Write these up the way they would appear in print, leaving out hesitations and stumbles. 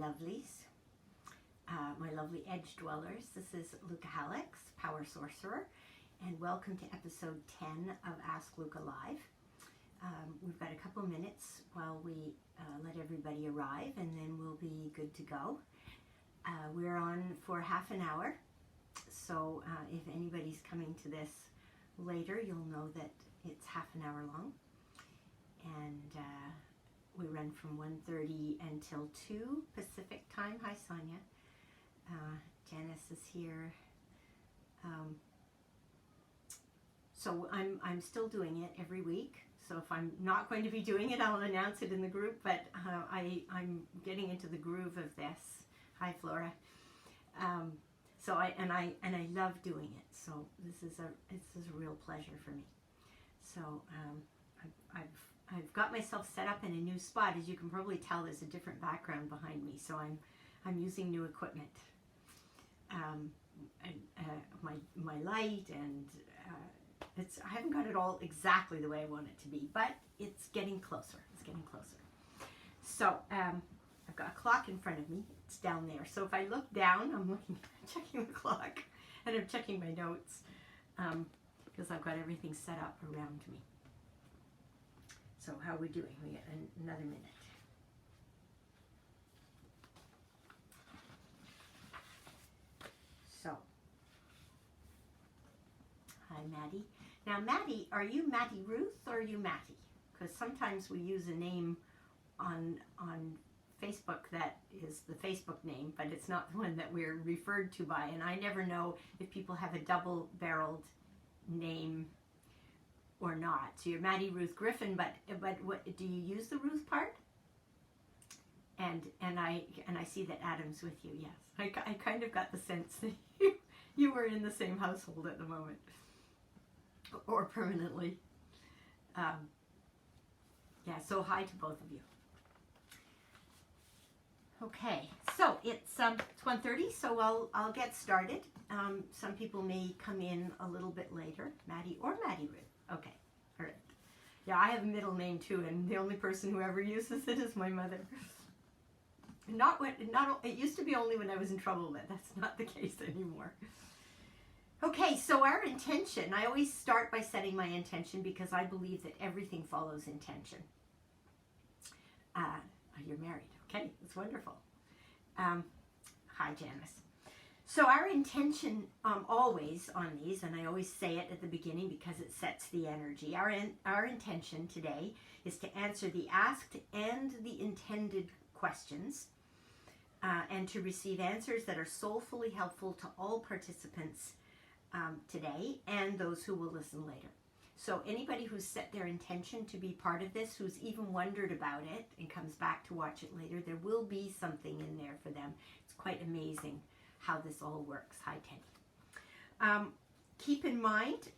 lovelies, my lovely edge dwellers. This is Lucca, Power Sorcerer, and welcome to episode 10 of Ask Lucca Live. We've got a couple minutes while we let everybody arrive, and then we'll be good to go. We're on for half an hour, so if anybody's coming to this later, you'll know that it's half an hour long, and we run from 1:30 until 2 Pacific time. Hi, Sonia. Janice is here. So I'm still doing it every week. So if I'm not going to be doing it, I'll announce it in the group. But I'm getting into the groove of this. Hi, Flora. So I love doing it. So this is a real pleasure for me. So I've got myself set up in a new spot. As you can probably tell, there's a different background behind me. So I'm using new equipment. My light, and I haven't got it all exactly the way I want it to be, but it's getting closer. It's getting closer. So I've got a clock in front of me. It's down there. So if I look down, I'm checking the clock, and I'm checking my notes because I've got everything set up around me. So how are we doing? We got another minute. So, hi, Maddie. Now, Maddie, are you Maddie Ruth or are you Mattie? Because sometimes we use a name on Facebook that is the Facebook name, but it's not the one that we're referred to by. And I never know if people have a double-barreled name or not. So you're Maddie Ruth Griffin, but what do you use the Ruth part? And I see that Adam's with you. Yes, I kind of got the sense that you were in the same household at the moment, or permanently. Yeah. So hi to both of you. Okay. So it's 1:30. So I'll get started. Some people may come in a little bit later, Maddie or Maddie Ruth. Okay, all right. Yeah, I have a middle name too, and the only person who ever uses it is my mother. It used to be only when I was in trouble, but that's not the case anymore. Okay, so our intention, I always start by setting my intention because I believe that everything follows intention. You're married. Okay, that's wonderful. Hi, Janice. So our intention always on these, and I always say it at the beginning because it sets the energy. Our intention today is to answer the asked and the intended questions, and to receive answers that are soulfully helpful to all participants today and those who will listen later. So anybody who's set their intention to be part of this, who's even wondered about it and comes back to watch it later, there will be something in there for them. It's quite amazing how this all works. Hi, Teddy. Keep in mind,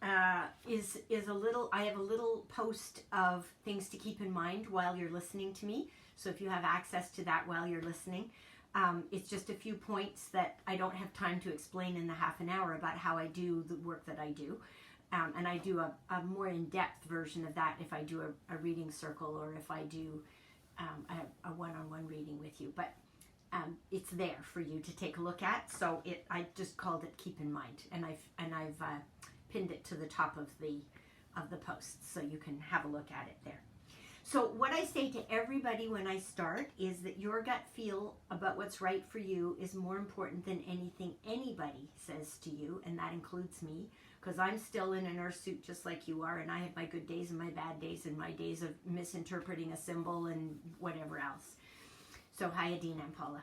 I have a little post of things to keep in mind while you're listening to me. So if you have access to that while you're listening, it's just a few points that I don't have time to explain in the half an hour about how I do the work that I do. And I do a more in-depth version of that if I do a reading circle, or if I do a one-on-one reading with you. But it's there for you to take a look at. So I just called it Keep in Mind, and I've pinned it to the top of the post, so you can have a look at it there. So what I say to everybody when I start is that your gut feel about what's right for you is more important than anything anybody says to you, and that includes me, because I'm still in a nurse suit just like you are, and I have my good days and my bad days and my days of misinterpreting a symbol and whatever else. So hi, Adina and Paula.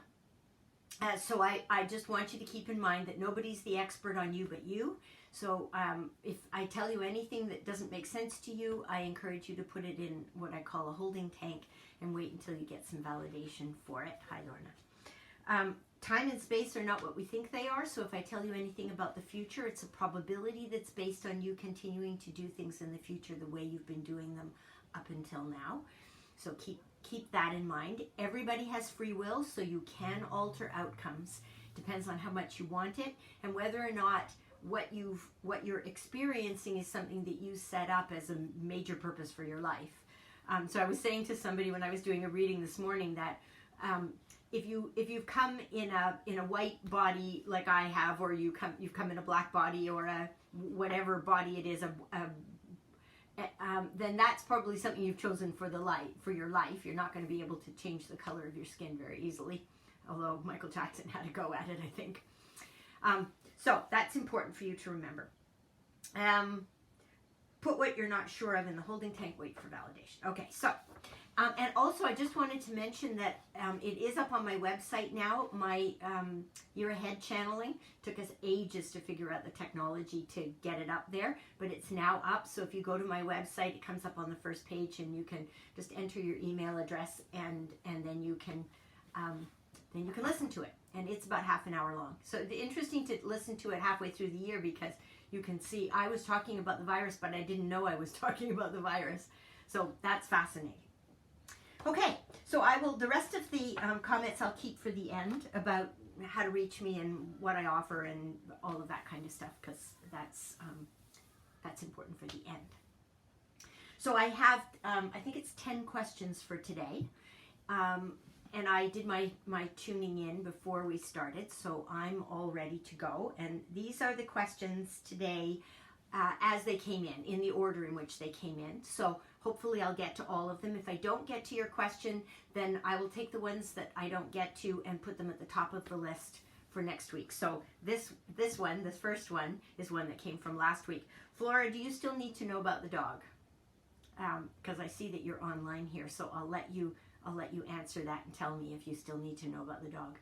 So I just want you to keep in mind that nobody's the expert on you but you. So if I tell you anything that doesn't make sense to you, I encourage you to put it in what I call a holding tank and wait until you get some validation for it. Hi, Lorna. Time and space are not what we think they are. So if I tell you anything about the future, it's a probability that's based on you continuing to do things in the future the way you've been doing them up until now. So keep that in mind. Everybody has free will, so you can alter outcomes. Depends on how much you want it and whether or not what you're experiencing is something that you set up as a major purpose for your life. So I was saying to somebody when I was doing a reading this morning that if you've come in a white body like I have, or you've come in a black body, or a whatever body it is, then that's probably something you've chosen for your life. You're not going to be able to change the color of your skin very easily, although Michael Jackson had a go at it, I think. So that's important for you to remember. Put what you're not sure of in the holding tank, wait for validation. Okay, so, and also I just wanted to mention that it is up on my website now. My Year Ahead channeling took us ages to figure out the technology to get it up there, but it's now up. So if you go to my website, it comes up on the first page, and you can just enter your email address, and then you can listen to it. And it's about half an hour long. So it's interesting to listen to it halfway through the year, because you can see I was talking about the virus, but I didn't know I was talking about the virus. So that's fascinating. Okay, so the rest of the comments I'll keep for the end, about how to reach me and what I offer and all of that kind of stuff, because that's important for the end. So I have, I think it's 10 questions for today. And I did my tuning in before we started, so I'm all ready to go. And these are the questions today as they came in the order in which they came in. So hopefully I'll get to all of them. If I don't get to your question, then I will take the ones that I don't get to and put them at the top of the list for next week. So this first one, is one that came from last week. Flora, do you still need to know about the dog? Because I see that you're online here, so I'll let you answer that and tell me if you still need to know about the dog.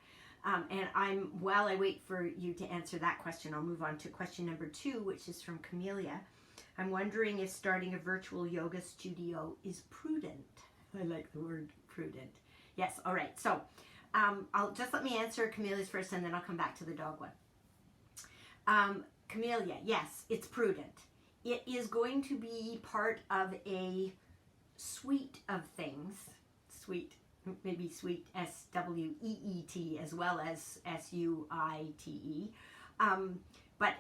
And while I wait for you to answer that question, I'll move on to question number 2, which is from Camellia. I'm wondering if starting a virtual yoga studio is prudent. I like the word prudent. Yes, all right. So I'll just let me answer Camelia's first, and then I'll come back to the dog one. Camellia, yes, it's prudent. It is going to be part of a suite of things. Sweet, maybe sweet, S-W-E-E-T, as well as S-U-I-T-E. But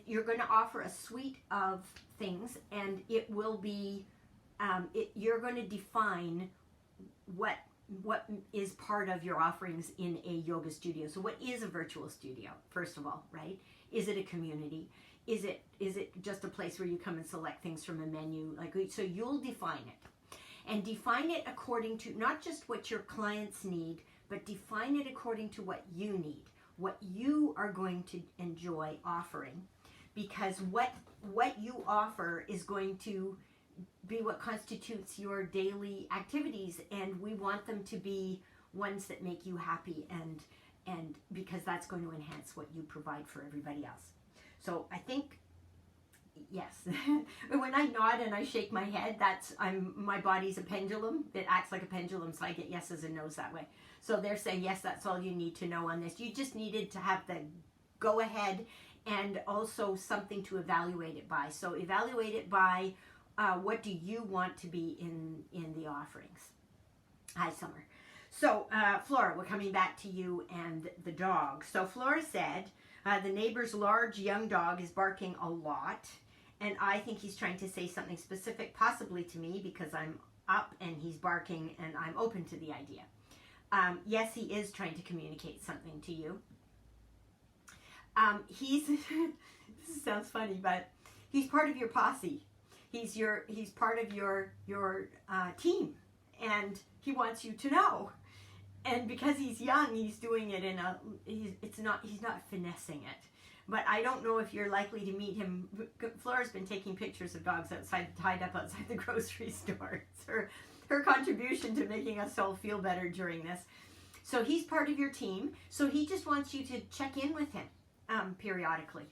you're going to offer a suite of things, and it will be, you're going to define what is part of your offerings in a yoga studio. So what is a virtual studio, first of all, right? Is it a community? Is it just a place where you come and select things from a menu? So you'll define it. And define it according to not just what your clients need, but define it according to what you need, what you are going to enjoy offering. Because what you offer is going to be what constitutes your daily activities, and we want them to be ones that make you happy, and because that's going to enhance what you provide for everybody else. So I think, yes. When I nod and I shake my head, my body's a pendulum. It acts like a pendulum, so I get yeses and nos that way. So they're saying, yes, that's all you need to know on this. You just needed to have the go ahead, and also something to evaluate it by. So evaluate it by what do you want to be in the offerings. Hi, Summer. So Flora, we're coming back to you and the dog. So Flora said, the neighbor's large young dog is barking a lot, and I think he's trying to say something specific, possibly to me, because I'm up and he's barking, and I'm open to the idea. Yes, he is trying to communicate something to you. This sounds funny, but he's part of your posse. He's part of your team, and he wants you to know. And because he's young, he's doing it he's not finessing it. But I don't know if you're likely to meet him. Flora's been taking pictures of dogs tied up outside the grocery store. It's her contribution to making us all feel better during this. So he's part of your team. So he just wants you to check in with him periodically.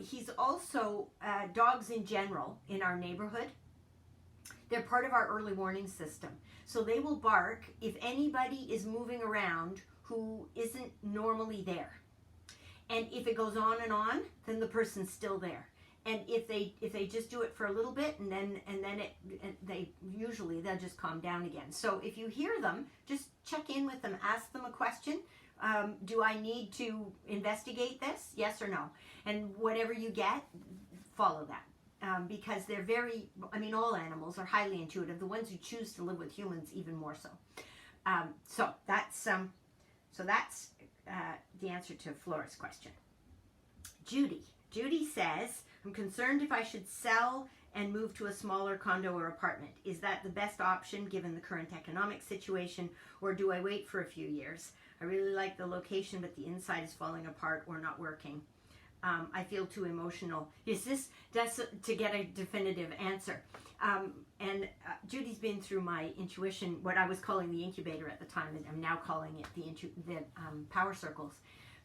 He's also, dogs in general in our neighborhood, they're part of our early warning system. So they will bark if anybody is moving around who isn't normally there. And if it goes on and on, then the person's still there. And if they just do it for a little bit, and then they'll just calm down again. So if you hear them, just check in with them, ask them a question. Do I need to investigate this? Yes or no? And whatever you get, follow that. because they're very, I mean, all animals are highly intuitive. The ones who choose to live with humans, even more so. So that's the answer to Flora's question. Judy says, I'm concerned if I should sell and move to a smaller condo or apartment. Is that the best option given the current economic situation, or do I wait for a few years? I really like the location, but the inside is falling apart or not working. I feel too emotional. That's to get a definitive answer. Judy's been through my intuition, what I was calling the incubator at the time, and I'm now calling it the power circles.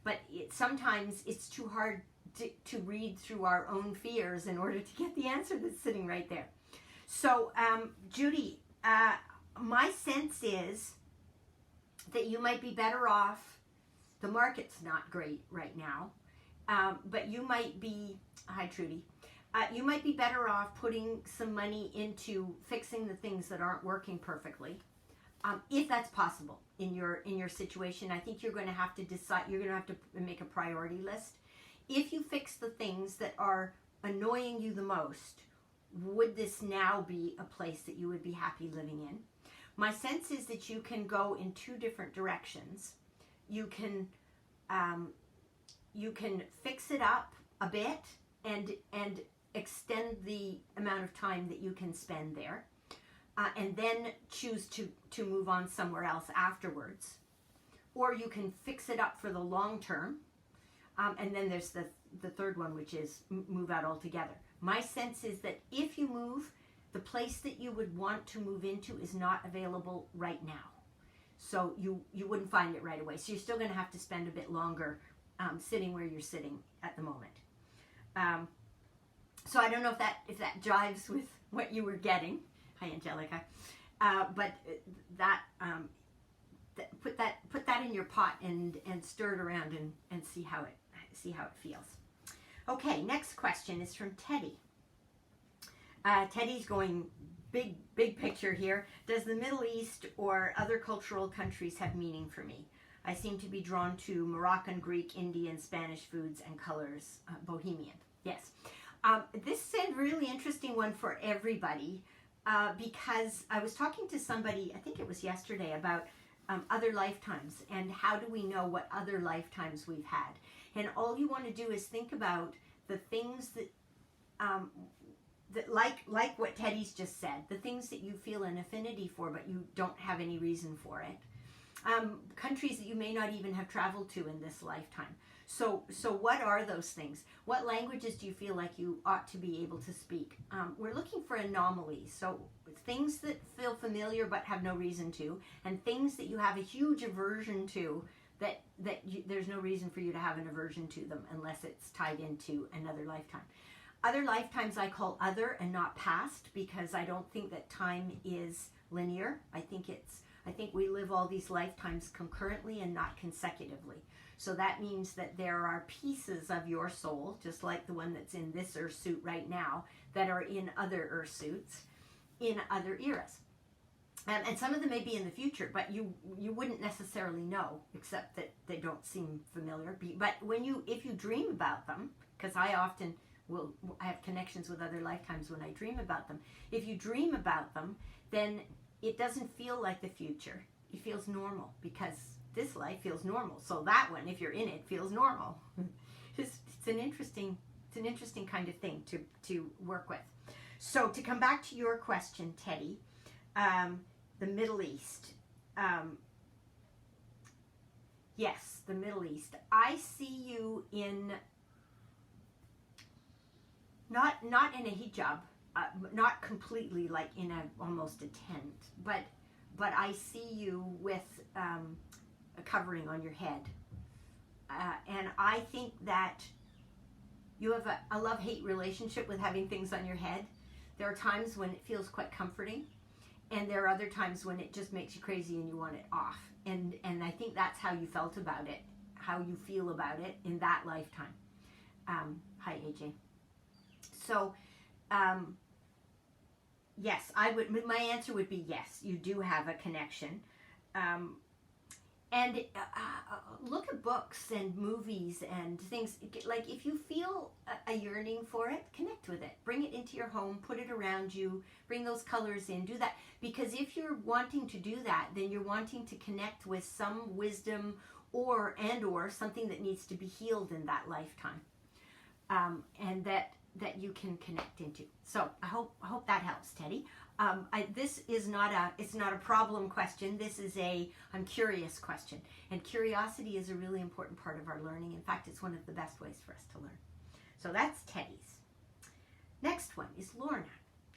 But sometimes it's too hard to read through our own fears in order to get the answer that's sitting right there. So, Judy, my sense is that you might be better off. The market's not great right now. But you might be, hi Trudy, you might be better off putting some money into fixing the things that aren't working perfectly, if that's possible in your situation. I think you're going to have to decide, you're going to have to make a priority list. If you fix the things that are annoying you the most, would this now be a place that you would be happy living in? My sense is that you can go in two different directions. You can fix it up a bit and extend the amount of time that you can spend there, and then choose to move on somewhere else afterwards. Or you can fix it up for the long term, and then there's the third one, which is move out altogether. My sense is that if you move, the place that you would want to move into is not available right now. So you wouldn't find it right away. So you're still going to have to spend a bit longer sitting where you're sitting at the moment. So I don't know if that jives with what you were getting. Hi, Angelica. But put that in your pot and stir it around and see how it feels. Okay, next question is from Teddy. Teddy's going big picture here. Does the Middle East or other cultural countries have meaning for me? I seem to be drawn to Moroccan, Greek, Indian, Spanish foods and colors. Bohemian. Yes. This is a really interesting one for everybody, because I was talking to somebody, I think it was yesterday, about other lifetimes and how do we know what other lifetimes we've had. And all you want to do is think about the things that like what Teddy's just said, the things that you feel an affinity for but you don't have any reason for it. Countries that you may not even have traveled to in this lifetime. So what are those things? What languages do you feel like you ought to be able to speak? We're looking for anomalies. So things that feel familiar but have no reason to, and things that you have a huge aversion to that there's no reason for you to have an aversion to them unless it's tied into another lifetime. Other lifetimes I call other and not past, because I don't think that time is linear. I think we live all these lifetimes concurrently and not consecutively. So that means that there are pieces of your soul, just like the one that's in this earth suit right now, that are in other earth suits in other eras. And some of them may be in the future, but you wouldn't necessarily know, except that they don't seem familiar. But if you dream about them, because I have connections with other lifetimes when I dream about them. If you dream about them, then it doesn't feel like the future. It feels normal, because this life feels normal. So that one, if you're in it, feels normal. It's an interesting kind of thing to work with. So to come back to your question, Teddy, the Middle East. Yes, the Middle East. I see you in not in a hijab, not completely like in almost a tent, but I see you with a covering on your head, and I think that you have a love-hate relationship with having things on your head. There are times when it feels quite comforting, and there are other times when it just makes you crazy and you want it off. And I think that's how you felt about it, how you feel about it in that lifetime. Hi, AJ. So, yes, my answer would be yes, you do have a connection. And look at books and movies and things. Like if you feel a yearning for it, connect with it. Bring it into your home, put it around you, bring those colors in, do that. Because if you're wanting to do that, then you're wanting to connect with some wisdom or something that needs to be healed in that lifetime. And that you can connect into. So I hope that helps, Teddy. This is not a problem question. This is I'm curious question. And curiosity is a really important part of our learning. In fact, it's one of the best ways for us to learn. So that's Teddy's. Next one is Lorna.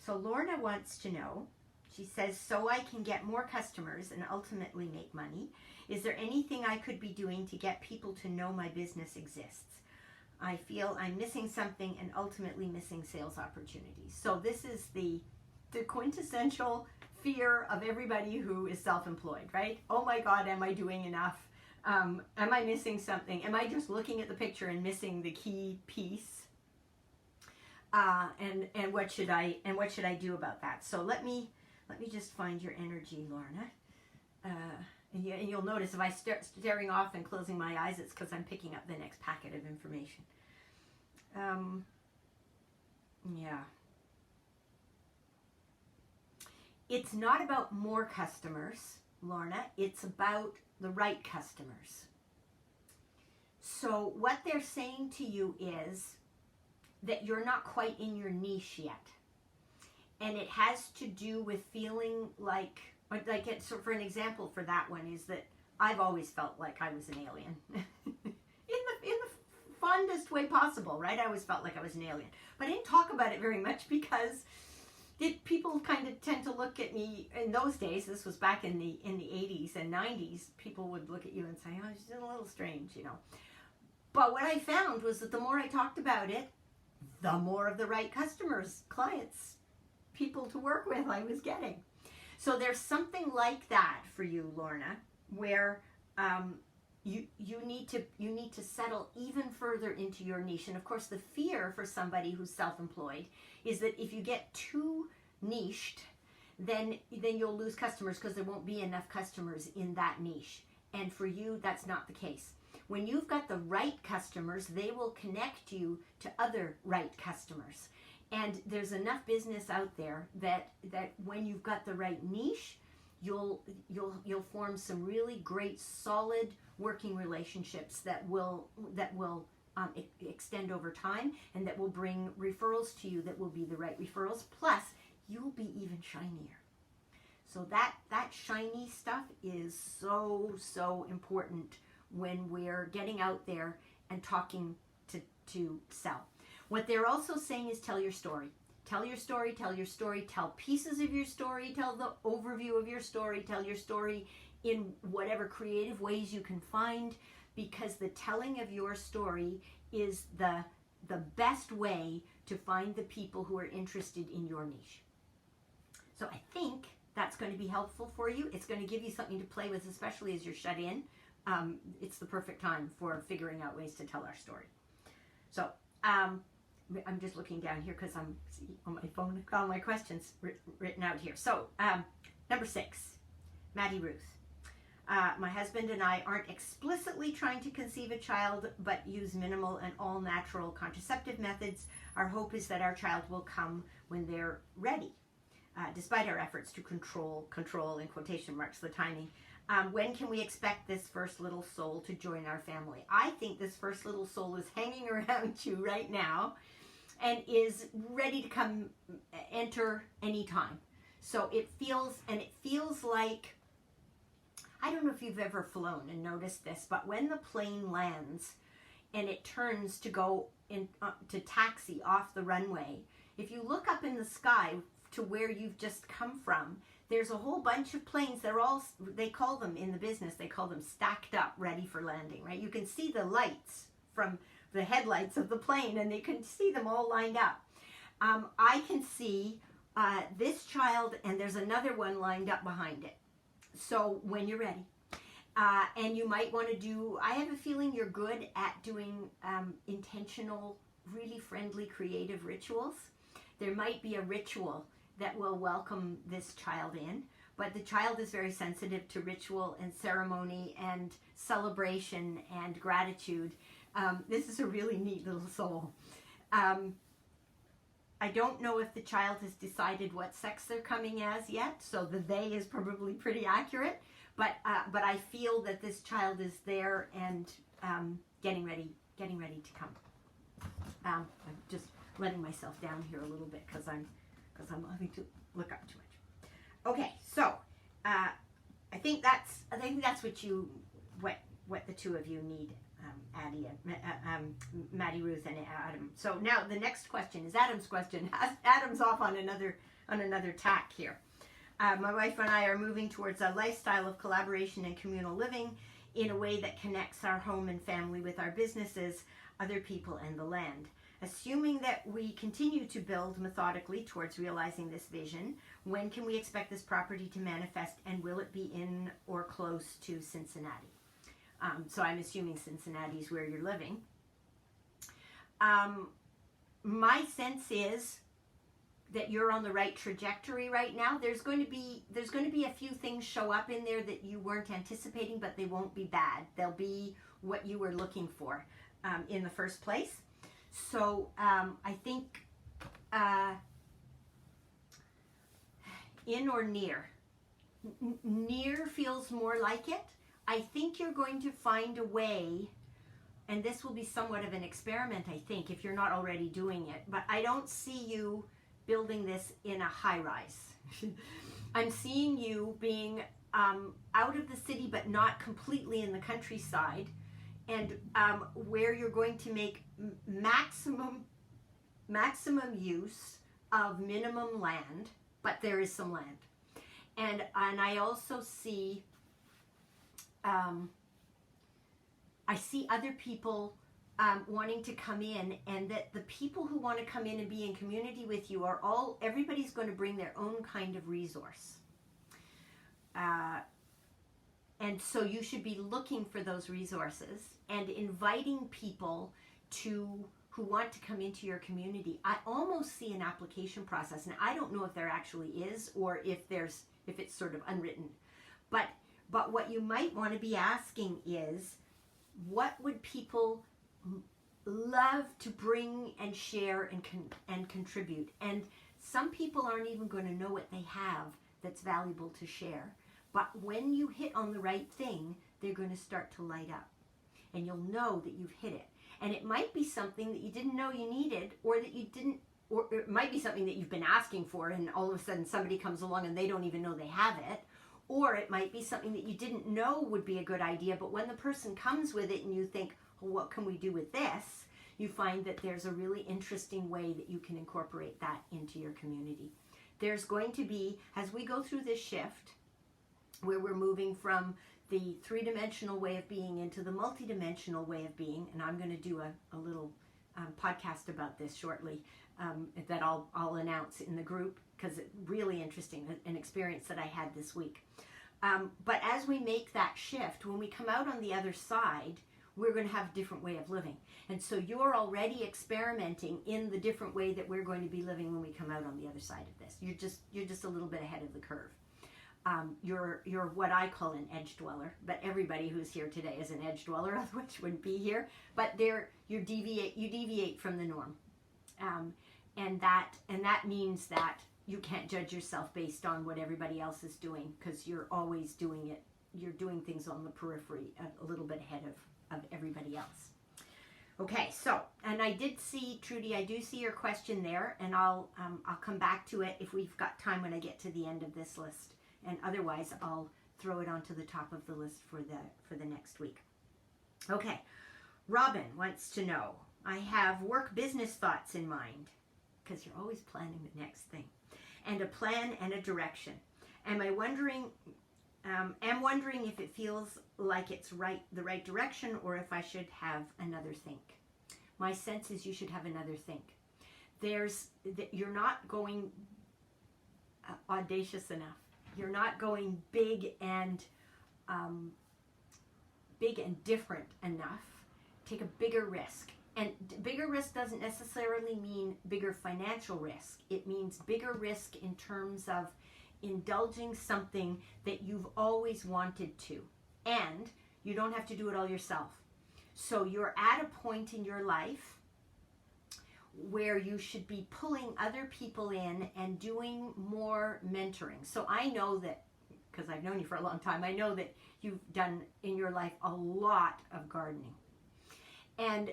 So Lorna wants to know, she says, so I can get more customers and ultimately make money. Is there anything I could be doing to get people to know my business exists? I feel I'm missing something and ultimately missing sales opportunities. So this is the quintessential fear of everybody who is self-employed, right? Oh my God, am I doing enough? Am I missing something? Am I just looking at the picture and missing the key piece? And what should I do about that? So let me just find your energy, Lorna. And you'll notice if I start staring off and closing my eyes, it's because I'm picking up the next packet of information. Yeah. It's not about more customers, Lorna. It's about the right customers. So what they're saying to you is that you're not quite in your niche yet. And it has to do with feeling like it, so for an example for that one is that I've always felt like I was an alien. in the fondest way possible, right? I always felt like I was an alien. But I didn't talk about it very much because people kind of tend to look at me in those days. This was back in the 80s and 90s. People would look at you and say, oh, she's a little strange, you know. But what I found was that the more I talked about it, the more of the right customers, clients, people to work with I was getting. So there's something like that for you, Lorna, where you need to settle even further into your niche. And of course, the fear for somebody who's self-employed is that if you get too niched, then you'll lose customers because there won't be enough customers in that niche. And for you, that's not the case. When you've got the right customers, they will connect you to other right customers. And there's enough business out there that when you've got the right niche, you'll form some really great, solid working relationships that will extend over time, and that will bring referrals to you that will be the right referrals. Plus, you'll be even shinier. So that shiny stuff is so important when we're getting out there and talking to sell. What they're also saying is tell your story. Tell your story, tell your story, tell pieces of your story, tell the overview of your story, tell your story in whatever creative ways you can find, because the telling of your story is the best way to find the people who are interested in your niche. So I think that's going to be helpful for you. It's going to give you something to play with, especially as you're shut in. It's the perfect time for figuring out ways to tell our story. So I'm just looking down here because I'm on my phone, got all my questions written out here. So number 6, Maddie Ruth. My husband and I aren't explicitly trying to conceive a child, but use minimal and all natural contraceptive methods. Our hope is that our child will come when they're ready, despite our efforts to control in quotation marks the timing. When can we expect this first little soul to join our family? I think this first little soul is hanging around you right now and is ready to come enter anytime. So it feels like, I don't know if you've ever flown and noticed this, but when the plane lands and it turns to go to taxi off the runway, if you look up in the sky to where you've just come from, there's a whole bunch of planes. They call them in the business, they call them stacked up, ready for landing, right? You can see the lights from the headlights of the plane, and they can see them all lined up. I can see this child, and there's another one lined up behind it. So when you're ready, and you might want to do, I have a feeling you're good at doing intentional, really friendly, creative rituals. There might be a ritual that will welcome this child in, but the child is very sensitive to ritual and ceremony and celebration and gratitude. This is a really neat little soul. I don't know if the child has decided what sex they're coming as yet, so the they is probably pretty accurate, but I feel that this child is there and getting ready to come. I'm just letting myself down here a little bit because I'm having to look up too much. Okay, so I think that's what the two of you need, Maddie Ruth and Adam. So now the next question is Adam's question. Adam's off on another tack here. My wife and I are moving towards a lifestyle of collaboration and communal living in a way that connects our home and family with our businesses, other people, and the land. Assuming that we continue to build methodically towards realizing this vision, when can we expect this property to manifest, and will it be in or close to Cincinnati? So I'm assuming Cincinnati is where you're living. My sense is that you're on the right trajectory right now. There's going to be a few things show up in there that you weren't anticipating, but they won't be bad. They'll be what you were looking for in the first place. So I think in or near. Near feels more like it. I think you're going to find a way, and this will be somewhat of an experiment, I think, if you're not already doing it, but I don't see you building this in a high rise. I'm seeing you being out of the city, but not completely in the countryside, and where you're going to make maximum use of minimum land, but there is some land. And I also see, I see other people wanting to come in, and that the people who want to come in and be in community with you are everybody's going to bring their own kind of resource. And so you should be looking for those resources and inviting people who want to come into your community. I almost see an application process. Now, I don't know if there actually is, or if it's sort of unwritten. But what you might want to be asking is, what would people love to bring and share and contribute? And some people aren't even going to know what they have that's valuable to share. But when you hit on the right thing, they're going to start to light up. And you'll know that you've hit it. And it might be something that you didn't know you needed, or it might be something that you've been asking for, and all of a sudden somebody comes along and they don't even know they have it. Or it might be something that you didn't know would be a good idea, but when the person comes with it and you think, well, what can we do with this? You find that there's a really interesting way that you can incorporate that into your community. There's going to be, as we go through this shift, where we're moving from the three-dimensional way of being into the multi-dimensional way of being, and I'm going to do a little podcast about this shortly that I'll announce in the group, because it's really interesting, an experience that I had this week. But as we make that shift, when we come out on the other side, we're going to have a different way of living. And so you're already experimenting in the different way that we're going to be living when we come out on the other side of this. You're just a little bit ahead of the curve. You're what I call an edge dweller, but everybody who's here today is an edge dweller, otherwise you wouldn't be here. But you deviate from the norm, and that means that you can't judge yourself based on what everybody else is doing, because you're always doing it. You're doing things on the periphery, a little bit ahead of everybody else. Okay, so, and I did see, Trudy, I do see your question there, and I'll come back to it if we've got time when I get to the end of this list. And otherwise, I'll throw it onto the top of the list for the next week. Okay, Robin wants to know, I have work business thoughts in mind, because you're always planning the next thing, and a plan and a direction. Am wondering if it feels like it's the right direction, or if I should have another think. My sense is you should have another think. You're not going audacious enough. You're not going big and different enough. Take a bigger risk. And bigger risk doesn't necessarily mean bigger financial risk. It means bigger risk in terms of indulging something that you've always wanted to. And you don't have to do it all yourself. So you're at a point in your life where you should be pulling other people in and doing more mentoring. So I know that, because I've known you for a long time, I know that you've done in your life a lot of gardening. And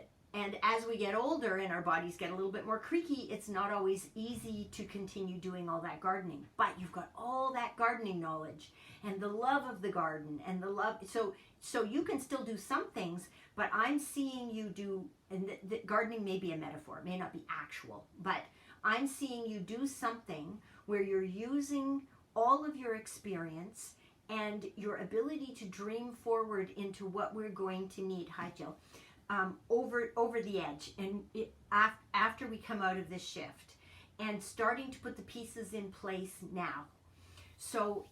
as we get older and our bodies get a little bit more creaky, it's not always easy to continue doing all that gardening. But you've got all that gardening knowledge and the love of the garden and the love. So you can still do some things, but I'm seeing you do, and the gardening may be a metaphor, it may not be actual, but I'm seeing you do something where you're using all of your experience and your ability to dream forward into what we're going to need. Hi, Jill. Over the edge, and after we come out of this shift, and starting to put the pieces in place now. So,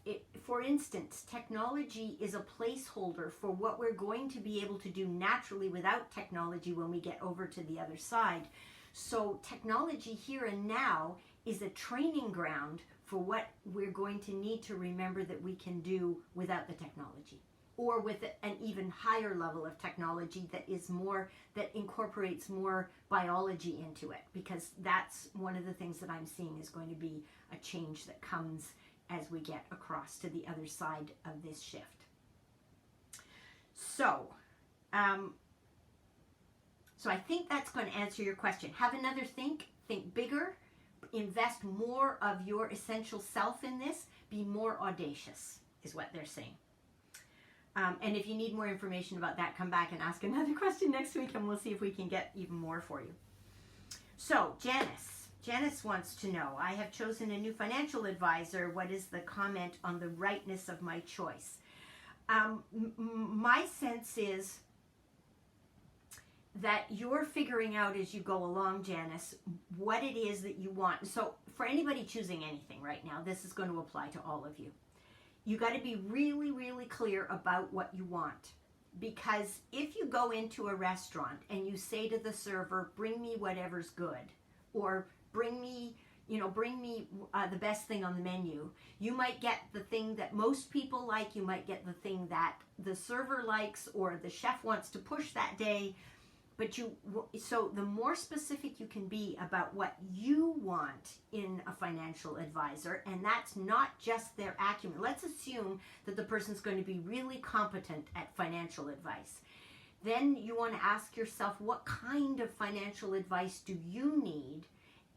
for instance, technology is a placeholder for what we're going to be able to do naturally without technology when we get over to the other side. So technology here and now is a training ground for what we're going to need to remember that we can do without the technology, or with an even higher level of technology that is more, that incorporates more biology into it, because that's one of the things that I'm seeing is going to be a change that comes as we get across to the other side of this shift. So, so I think that's going to answer your question. Have another think bigger, invest more of your essential self in this, be more audacious, is what they're saying. And if you need more information about that, come back and ask another question next week, and we'll see if we can get even more for you. So, Janice wants to know, I have chosen a new financial advisor. What is the comment on the rightness of my choice? My sense is that you're figuring out as you go along, Janice, what it is that you want. So for anybody choosing anything right now, this is going to apply to all of you. You got to be really, really clear about what you want. Because if you go into a restaurant and you say to the server, bring me whatever's good, or bring me the best thing on the menu, you might get the thing that most people like, you might get the thing that the server likes or the chef wants to push that day. But so the more specific you can be about what you want in a financial advisor, and that's not just their acumen. Let's assume that the person's going to be really competent at financial advice. Then you want to ask yourself, what kind of financial advice do you need?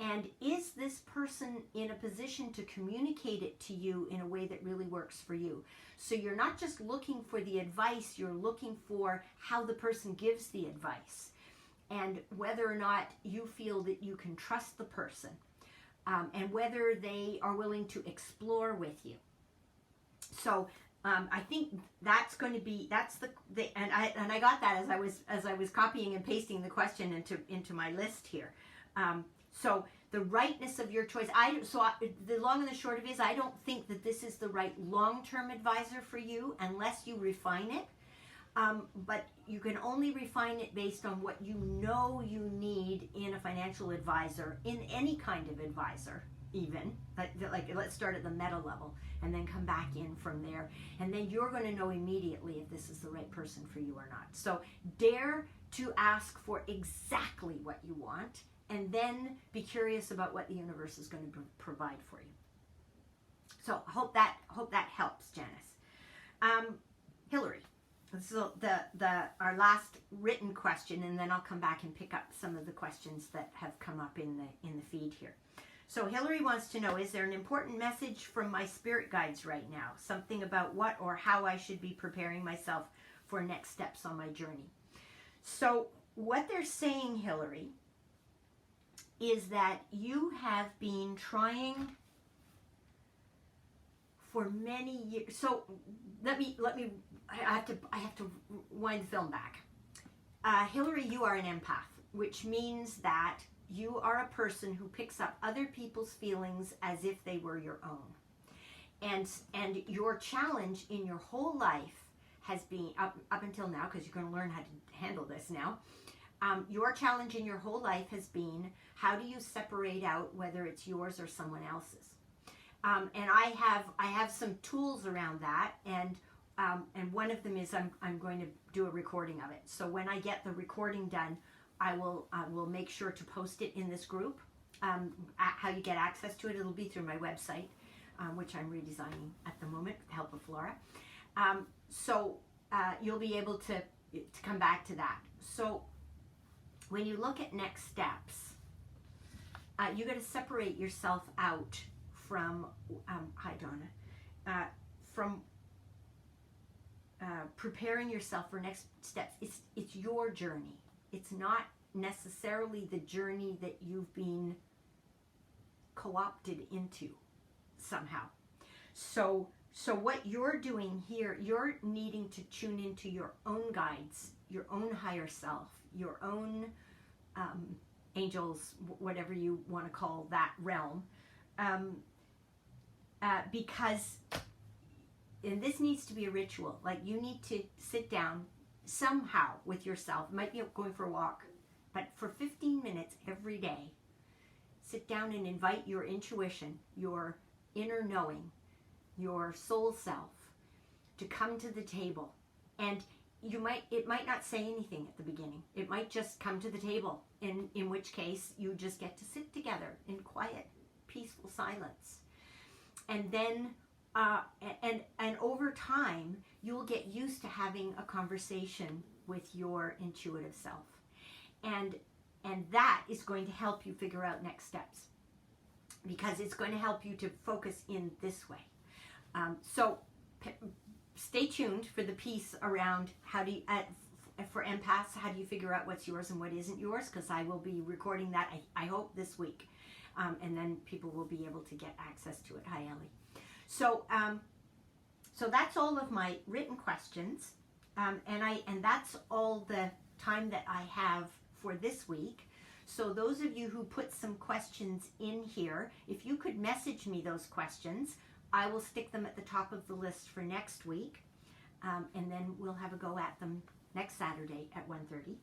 And is this person in a position to communicate it to you in a way that really works for you? So you're not just looking for the advice, you're looking for how the person gives the advice, and whether or not you feel that you can trust the person, and whether they are willing to explore with you. So I think that's going to be, and I got that as I was copying and pasting the question into my list here. So the rightness of your choice. The long and the short of it is, I don't think that this is the right long-term advisor for you unless you refine it. But you can only refine it based on what you know you need in a financial advisor, in any kind of advisor, even. Like let's start at the meta level and then come back in from there. And then you're going to know immediately if this is the right person for you or not. So dare to ask for exactly what you want, and then be curious about what the universe is going to provide for you. So hope that helps, Janice. Hillary, this is our last written question, and then I'll come back and pick up some of the questions that have come up in the feed here. So Hillary wants to know, is there an important message from my spirit guides right now? Something about what or how I should be preparing myself for next steps on my journey. So what they're saying, Hillary, is that you have been trying for many years. So let me I have to wind the film back. Hillary, you are an empath, which means that you are a person who picks up other people's feelings as if they were your own. And your challenge in your whole life has been, up until now, because you're going to learn how to handle this now, your challenge in your whole life has been, how do you separate out whether it's yours or someone else's? And I have some tools around that, and one of them is I'm going to do a recording of it. So when I get the recording done, I will make sure to post it in this group. How you get access to it, it'll be through my website, which I'm redesigning at the moment with the help of Flora. So you'll be able to come back to that. So when you look at next steps, you got to separate yourself out from hi Donna, from preparing yourself for next steps. It's your journey. It's not necessarily the journey that you've been co-opted into somehow. So what you're doing here, you're needing to tune into your own guides, your own higher self, your own angels, whatever you want to call that realm, because, and this needs to be a ritual, like you need to sit down somehow with yourself. It might be going for a walk, but for 15 minutes every day, sit down and invite your intuition, your inner knowing, your soul self to come to the table. And it might not say anything at the beginning. It might just come to the table, in which case you just get to sit together in quiet, peaceful silence. And then and over time, you'll get used to having a conversation with your intuitive self. And that is going to help you figure out next steps, because it's going to help you to focus in this way. So stay tuned for the piece around how do you, for empaths, how do you figure out what's yours and what isn't yours, because I will be recording that, I hope, this week. And then people will be able to get access to it. Hi, Ellie. So that's all of my written questions. And that's all the time that I have for this week. So those of you who put some questions in here, if you could message me those questions, I will stick them at the top of the list for next week. And then we'll have a go at them next Saturday at 1:30.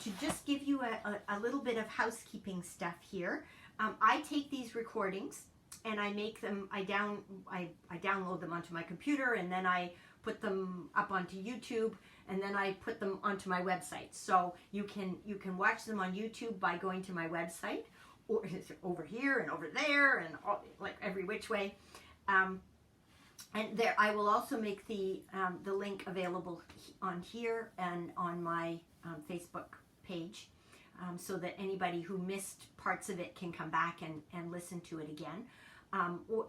To just give you a little bit of housekeeping stuff here, I take these recordings and I make them, I download them onto my computer, and then I put them up onto YouTube, and then I put them onto my website. So you can watch them on YouTube by going to my website, or over here and over there and all, like every which way. And there, I will also make the link available on here and on my Facebook page, so that anybody who missed parts of it can come back and listen to it again.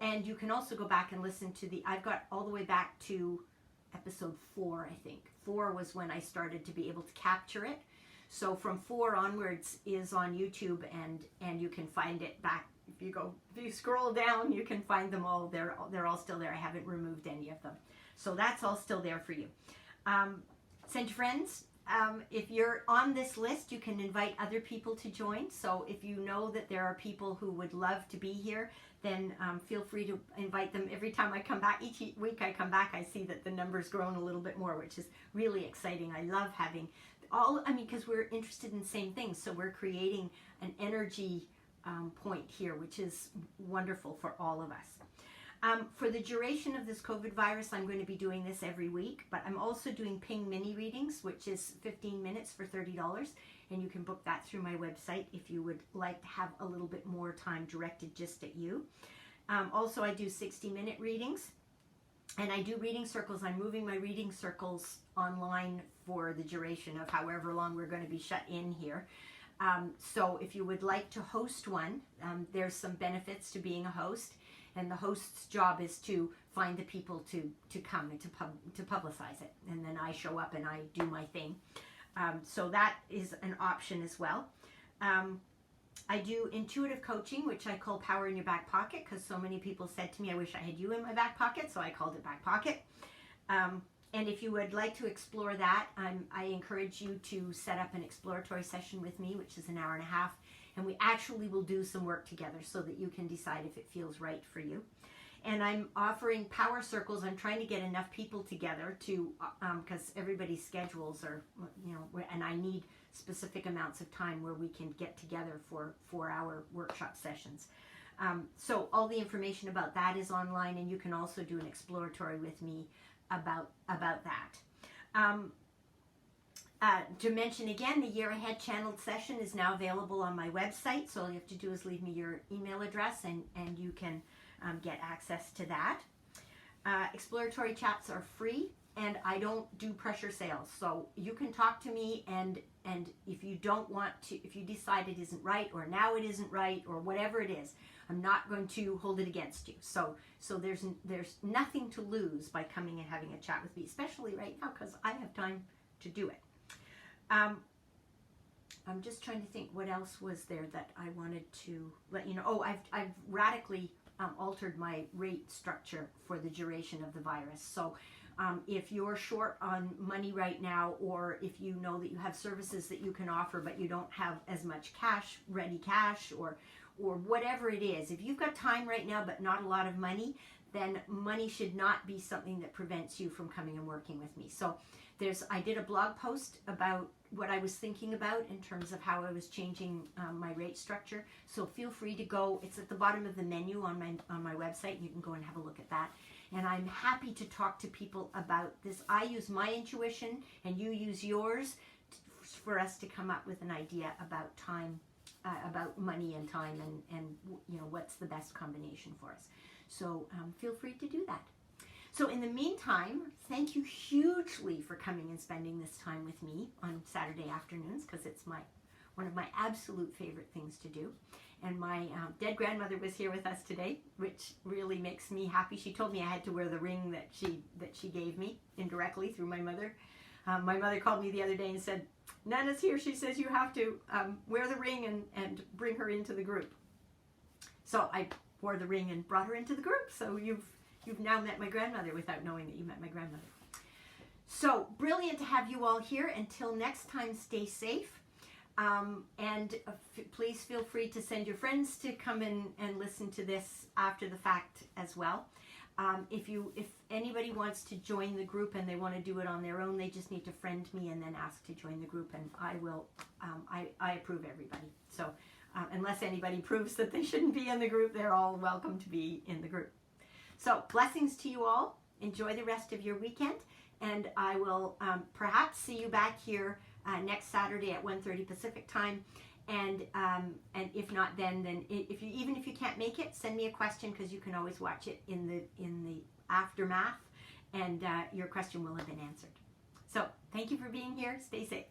And you can also go back and listen to I've got all the way back to episode 4, I think. 4 was when I started to be able to capture it. So from 4 onwards is on YouTube, and you can find it back. If you scroll down, you can find them all. They're all still there. I haven't removed any of them. So that's all still there for you. Send your friends. If you're on this list, you can invite other people to join. So if you know that there are people who would love to be here, then feel free to invite them. Every time I come back, each week I come back, I see that the number's grown a little bit more, which is really exciting. I love having because we're interested in the same things. So we're creating an energy point here, which is wonderful for all of us. For the duration of this COVID virus, I'm going to be doing this every week, but I'm also doing Ping mini readings, which is 15 minutes for $30. And you can book that through my website if you would like to have a little bit more time directed just at you. Also, I do 60-minute readings, and I do reading circles. I'm moving my reading circles online for the duration of however long we're going to be shut in here. So if you would like to host one, there's some benefits to being a host, and the host's job is to find the people to come and to publicize it, and then I show up and I do my thing. So that is an option as well. I do intuitive coaching, which I call Power in Your Back Pocket, because so many people said to me, I wish I had you in my back pocket, so I called it Back Pocket. And if you would like to explore that, I encourage you to set up an exploratory session with me, which is an hour and a half, and we actually will do some work together so that you can decide if it feels right for you. And I'm offering power circles. I'm trying to get enough people together to, because everybody's schedules are, and I need specific amounts of time where we can get together for 4-hour workshop sessions. So all the information about that is online, and you can also do an exploratory with me about that. To mention again, the Year Ahead Channeled session is now available on my website. So all you have to do is leave me your email address, and you can get access to that. Exploratory chats are free, and I don't do pressure sales. So you can talk to me, and if you don't want to, if you decide it isn't right, or now it isn't right, or whatever it is, I'm not going to hold it against you. So there's nothing to lose by coming and having a chat with me, especially right now because I have time to do it. I'm just trying to think what else was there that I wanted to let you know. Oh, I've radically altered my rate structure for the duration of the virus. So if you're short on money right now, or if you know that you have services that you can offer but you don't have as much cash, ready cash, or whatever it is, if you've got time right now but not a lot of money, then money should not be something that prevents you from coming and working with me. So I did a blog post about what I was thinking about in terms of how I was changing my rate structure. So feel free to go. It's at the bottom of the menu on my website. You can go and have a look at that. And I'm happy to talk to people about this. I use my intuition, and you use yours for us to come up with an idea about time, about money and time, and what's the best combination for us. So feel free to do that. So in the meantime, thank you hugely for coming and spending this time with me on Saturday afternoons, because it's one of my absolute favorite things to do. And my dead grandmother was here with us today, which really makes me happy. She told me I had to wear the ring that she gave me indirectly through my mother. My mother called me the other day and said, Nana's here. She says you have to wear the ring and bring her into the group. So I wore the ring and brought her into the group. So you've now met my grandmother without knowing that you met my grandmother. So brilliant to have you all here. Until next time, stay safe. And please feel free to send your friends to come in and listen to this after the fact as well. If anybody wants to join the group and they want to do it on their own, they just need to friend me and then ask to join the group, and I will. I approve everybody. So unless anybody proves that they shouldn't be in the group, they're all welcome to be in the group. So blessings to you all. Enjoy the rest of your weekend, and I will perhaps see you back here next Saturday at 1:30 Pacific time. And if not, then even if you can't make it, send me a question, because you can always watch it in the aftermath, and your question will have been answered. So thank you for being here. Stay safe.